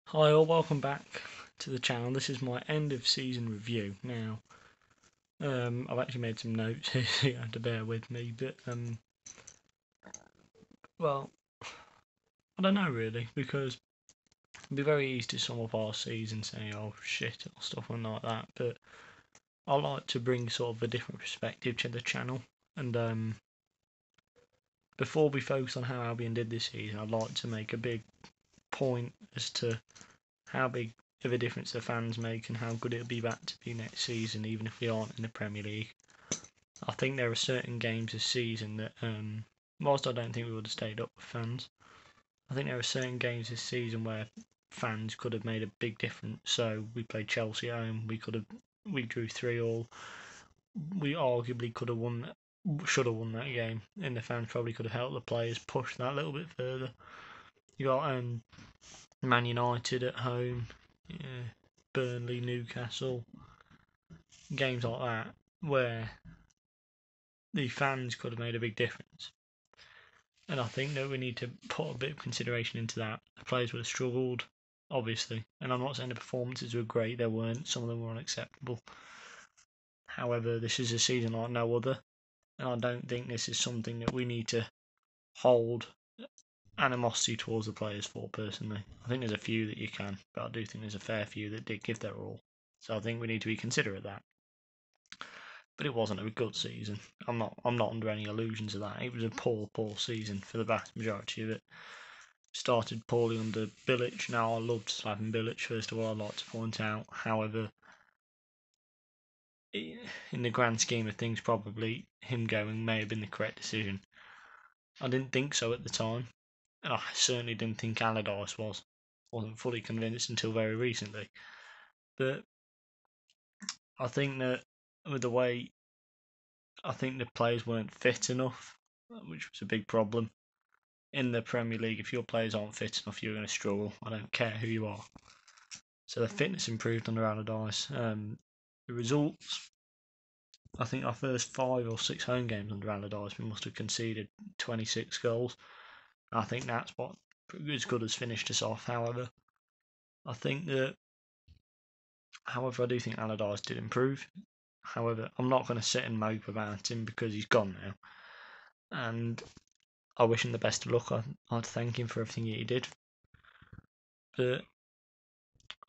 Hi all, welcome back to the channel. This is my end of season review. Now, I've actually made some notes here, so you have to bear with me, but well, I don't know really, because it'd be very easy to sum up our season saying, oh shit, or stuff like that, but I like to bring sort of a different perspective to the channel, and before we focus on how Albion did this season, I'd like to make a big point as to how big of a difference the fans make and how good it'll be back to be next season, even if we aren't in the Premier League. I think there are certain games this season that, whilst I don't think we would have stayed up with fans, I think there are certain games this season where fans could have made a big difference. So we played Chelsea at home. We drew 3-3. We arguably should have won that game, and the fans probably could have helped the players push that a little bit further. You got Man United at home, yeah, Burnley, Newcastle, games like that where the fans could have made a big difference. And I think that we need to put a bit of consideration into that. The players would have struggled, obviously, and I'm not saying the performances were great, they weren't, some of them were unacceptable. However, this is a season like no other, and I don't think this is something that we need to hold animosity towards the players for, personally. I think there's a few that you can, but I do think there's a fair few that did give their all. So I think we need to be considerate of that. But it wasn't a good season. I'm not under any illusions of that. It was a poor season for the vast majority of it. Started poorly under Bilic. Now I loved Slaven Bilic, first of all, I'd like to point out. However, in the grand scheme of things, probably him going may have been the correct decision. I didn't think so at the time, and I certainly didn't think Allardyce was. Wasn't fully convinced until very recently. But I think that with the way, I think the players weren't fit enough, which was a big problem. In the Premier League, if your players aren't fit enough, you're going to struggle. I don't care who you are. So the fitness improved under Allardyce. The results, I think our first 5 or 6 home games under Allardyce, we must have conceded 26 goals. I think that's what as good as finished us off. However, I do think Allardyce did improve. However, I'm not going to sit and mope about him because he's gone now. And I wish him the best of luck. I'd thank him for everything he did. But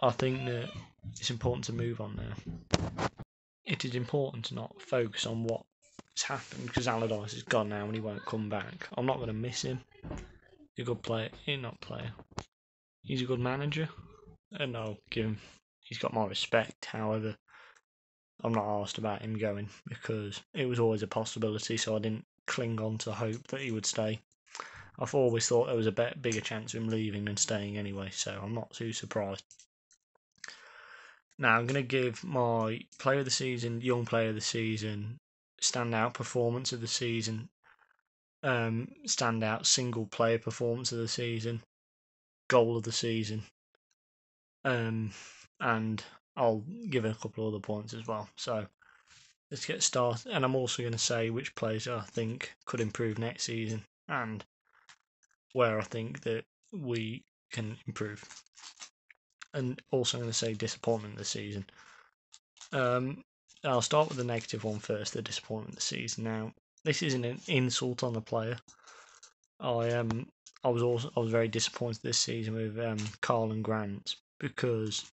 I think that it's important to move on now. It is important to not focus on what's happened because Allardyce is gone now and he won't come back. I'm not going to miss him. He's a good player. He's a good manager, and he's got my respect. However, I'm not asked about him going because it was always a possibility, so I didn't cling on to hope that he would stay. I've always thought there was a bigger chance of him leaving than staying anyway, so I'm not too surprised. Now I'm going to give my player of the season, young player of the season, standout performance of the season, standout single player performance of the season, goal of the season, and I'll give a couple of other points as well. So let's get started. And I'm also going to say which players I think could improve next season and where I think that we can improve. And also I'm going to say disappointment of the season. I'll start with the negative one first, the disappointment of the season. Now, this isn't an insult on the player. I was very disappointed this season with Carl and Grant because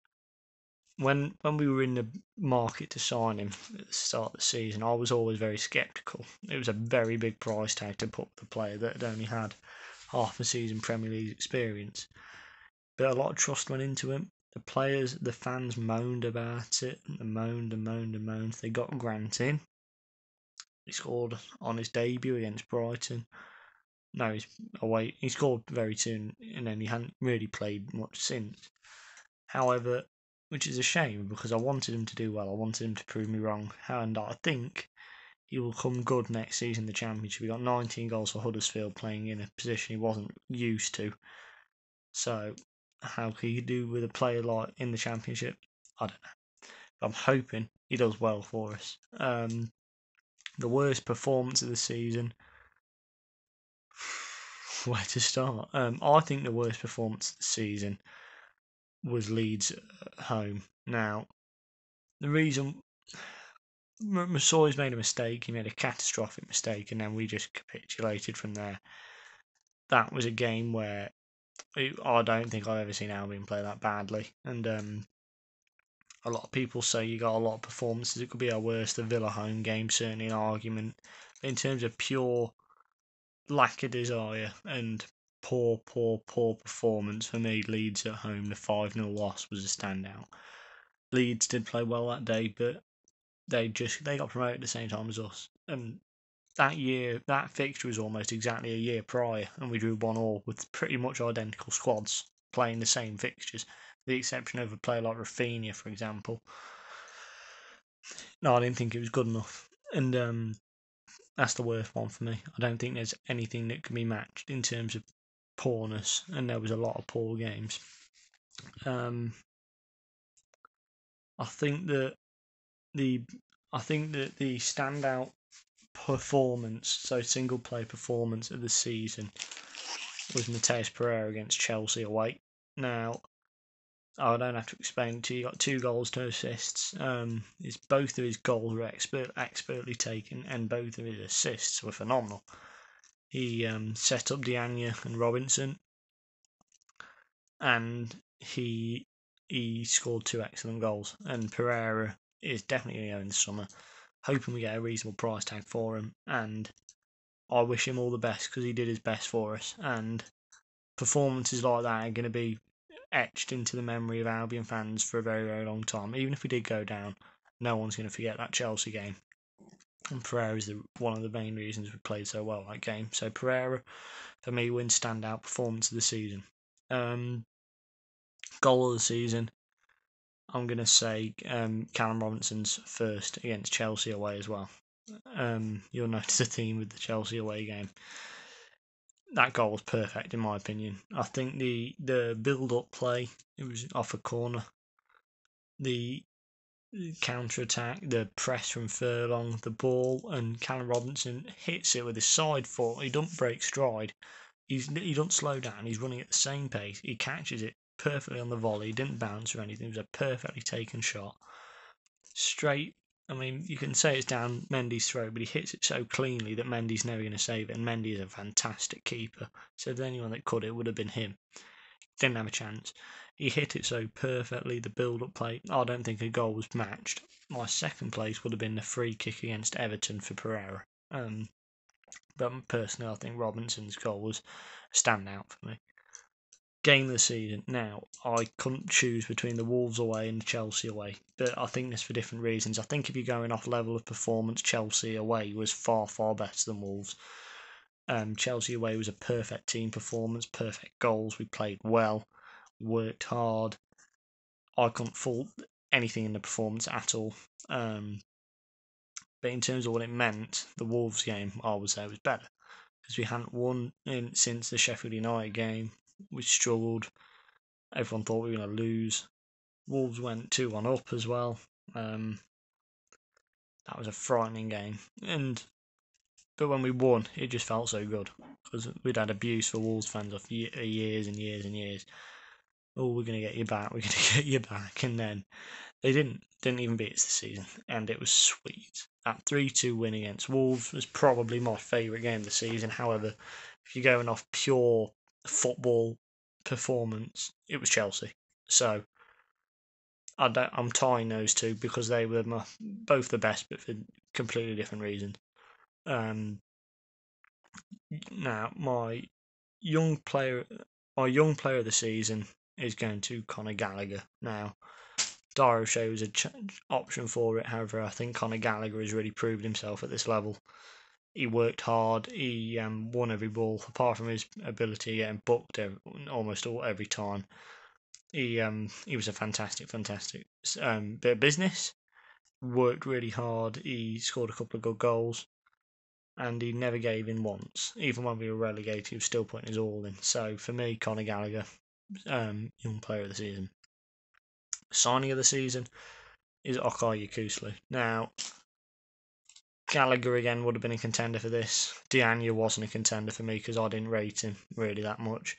when we were in the market to sign him at the start of the season, I was always very sceptical. It was a very big price tag to put with a player that had only had half a season Premier League experience. But a lot of trust went into him. The fans moaned about it, and moaned. They got Grant in. He scored on his debut against Brighton. No, he's away. He scored very soon, and then he hadn't really played much since. However, which is a shame because I wanted him to do well. I wanted him to prove me wrong, and I think he will come good next season in the Championship. He got 19 goals for Huddersfield, playing in a position he wasn't used to. So how can you do with a player like in the Championship? I don't know. But I'm hoping he does well for us. The worst performance of the season. Where to start? I think the worst performance of the season was Leeds at home. Now, the reason Massoy's made a mistake, he made a catastrophic mistake, and then we just capitulated from there. That was a game where I don't think I've ever seen Albion play that badly, and a lot of people say you got a lot of performances. It could be our worst. The Villa home game, certainly an argument. But in terms of pure lack of desire and poor performance, for me, Leeds at home, the 5-0 loss was a standout. Leeds did play well that day, but they got promoted at the same time as us. And that year, that fixture was almost exactly a year prior, and we drew 1-1 with pretty much identical squads playing the same fixtures, with the exception of a player like Rafinha, for example. No, I didn't think it was good enough, and that's the worst one for me. I don't think there's anything that can be matched in terms of poorness, and there was a lot of poor games. I think that the standout performance, so single play performance of the season, was Mateus Pereira against Chelsea away. Now, I don't have to explain it to you. He got 2 goals, 2 assists. Both of his goals were expertly taken, and both of his assists were phenomenal. He set up Diagne and Robinson, and he scored 2 excellent goals. And Pereira is definitely going to go in the summer. Hoping we get a reasonable price tag for him, and I wish him all the best because he did his best for us. And performances like that are going to be etched into the memory of Albion fans for a very, very long time. Even if we did go down, no one's going to forget that Chelsea game. And Pereira is one of the main reasons we played so well that game. So Pereira, for me, wins standout performance of the season. Goal of the season, I'm going to say Callum Robinson's first against Chelsea away as well. You'll notice a theme with the Chelsea away game. That goal was perfect in my opinion. I think the build-up play, it was off a corner. The counter-attack, the press from Furlong, the ball, and Callum Robinson hits it with his side foot. He doesn't break stride. He doesn't slow down. He's running at the same pace. He catches it perfectly on the volley. He didn't bounce or anything. It was a perfectly taken shot. Straight. I mean, you can say it's down Mendy's throat, but he hits it so cleanly that Mendy's never going to save it. And Mendy is a fantastic keeper. So if anyone that could, it would have been him. Didn't have a chance. He hit it so perfectly. The build-up play, I don't think a goal was matched. My second place would have been the free kick against Everton for Pereira. But personally, I think Robinson's goal was a standout for me. Game of the season. Now, I couldn't choose between the Wolves away and the Chelsea away, but I think that's for different reasons. I think if you're going off level of performance, Chelsea away was far, far better than Wolves. Chelsea away was a perfect team performance, perfect goals. We played well, worked hard. I couldn't fault anything in the performance at all. But in terms of what it meant, the Wolves game, I would say, was better because we hadn't won since the Sheffield United game. We struggled. Everyone thought we were going to lose. Wolves went 2-1 up as well. That was a frightening game. But when we won, it just felt so good because we'd had abuse for Wolves fans for years and years and years. Oh, we're going to get you back. We're going to get you back. And then they didn't even beat us this season. And it was sweet. That 3-2 win against Wolves was probably my favourite game of the season. However, if you're going off pure football performance, it was Chelsea. So I'm tying those two because they were both the best, but for completely different reasons. Now, my young player of the season is going to Conor Gallagher. Now, Dyer shows an option for it. However, I think Conor Gallagher has really proved himself at this level. He worked hard. He won every ball, apart from his ability of getting booked almost every time. He was a fantastic bit of business. Worked really hard. He scored a couple of good goals, and he never gave in once. Even when we were relegated, he was still putting his all in. So for me, Conor Gallagher, young player of the season. Signing of the season is Okay Yokuslu. Now, Gallagher again would have been a contender for this. Diagne wasn't a contender for me because I didn't rate him really that much.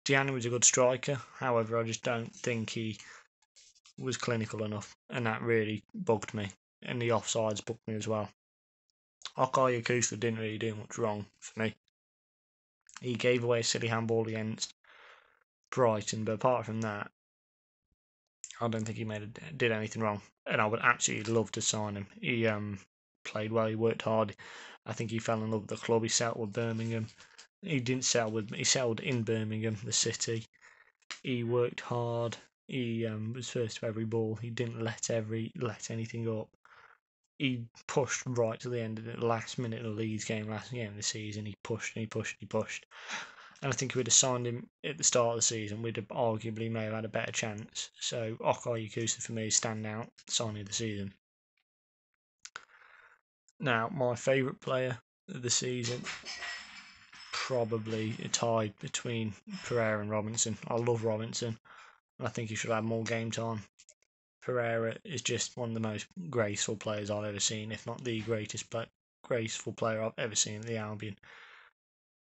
Deanna was a good striker, however, I just don't think he was clinical enough, and that really bugged me. And the offsides bugged me as well. Okay Yakuza didn't really do much wrong for me. He gave away a silly handball against Brighton, but apart from that, I don't think he did anything wrong. And I would absolutely love to sign him. He played well, he worked hard. I think he fell in love with the club. He settled with Birmingham. He settled in Birmingham, the city. He worked hard. He was first to every ball. He didn't let anything up. He pushed right to the end of the last minute of the Leeds game, last game of the season. He pushed and he pushed and he pushed. And I think if we'd have signed him at the start of the season, we'd have arguably may have had a better chance. So Okay Yakuza for me is standout signing of the season. Now, my favourite player of the season, probably a tie between Pereira and Robinson. I love Robinson, and I think he should have more game time. Pereira is just one of the most graceful players I've ever seen, if not the graceful player I've ever seen at the Albion.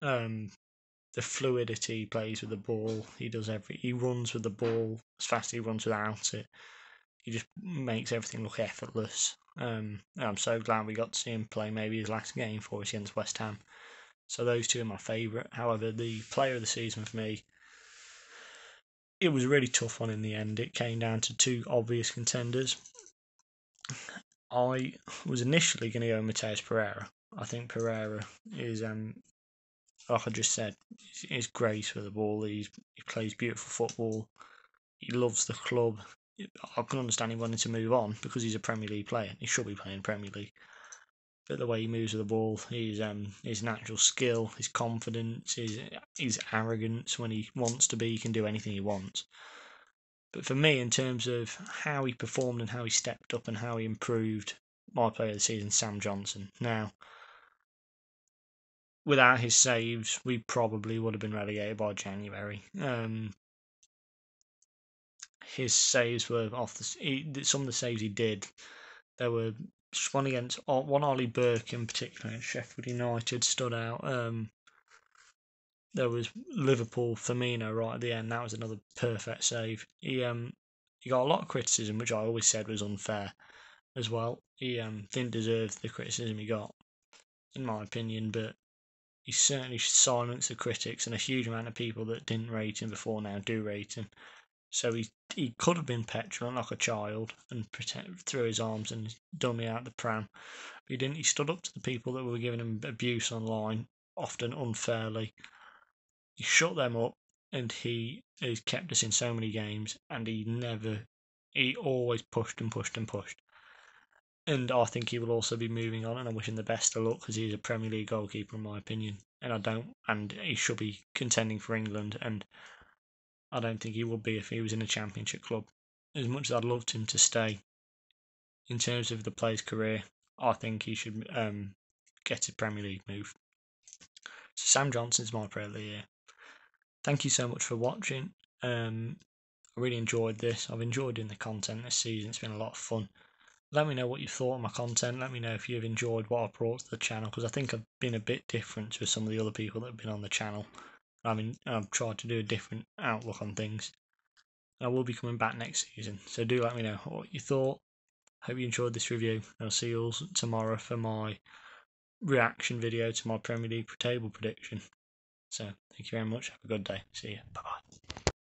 The fluidity he plays with the ball, he runs with the ball as fast as he runs without it. He just makes everything look effortless. I'm so glad we got to see him play maybe his last game for us against West Ham. So those two are my favourite. However, the player of the season for me, it was a really tough one in the end. It came down to two obvious contenders. I was initially going to go Matheus Pereira. I think Pereira is, like I just said, is grace with the ball. He plays beautiful football. He loves the club. I can understand him wanting to move on because he's a Premier League player. He should be playing Premier League. But the way he moves with the ball, his natural skill, his confidence, his arrogance when he wants to be, he can do anything he wants. But for me, in terms of how he performed and how he stepped up and how he improved, my player of the season, Sam Johnson. Now, without his saves, we probably would have been relegated by January. His saves were some of the saves he did. There were one Ollie Burke in particular at Sheffield United stood out. There was Liverpool Firmino right at the end. That was another perfect save. He got a lot of criticism, which I always said was unfair as well. He didn't deserve the criticism he got, in my opinion, but he certainly silenced the critics, and a huge amount of people that didn't rate him before now do rate him. So he could have been petulant like a child and threw his arms and done me out the pram. But he didn't. He stood up to the people that were giving him abuse online, often unfairly. He shut them up, and he has kept us in so many games, and he always pushed and pushed and pushed. And I think he will also be moving on, and I wish him the best of luck because he's a Premier League goalkeeper in my opinion. And he should be contending for England, and I don't think he would be if he was in a Championship club. As much as I'd loved him to stay, in terms of the player's career, I think he should get a Premier League move. So Sam Johnson's my player of the year. Thank you so much for watching. I really enjoyed this. I've enjoyed doing the content this season. It's been a lot of fun. Let me know what you thought of my content. Let me know if you've enjoyed what I brought to the channel, because I think I've been a bit different to some of the other people that have been on the channel. I've tried to do a different outlook on things. I will be coming back next season, so do let me know what you thought. Hope you enjoyed this review. I'll see you all tomorrow for my reaction video to my Premier League table prediction. So thank you very much. Have a good day. See you. Bye bye.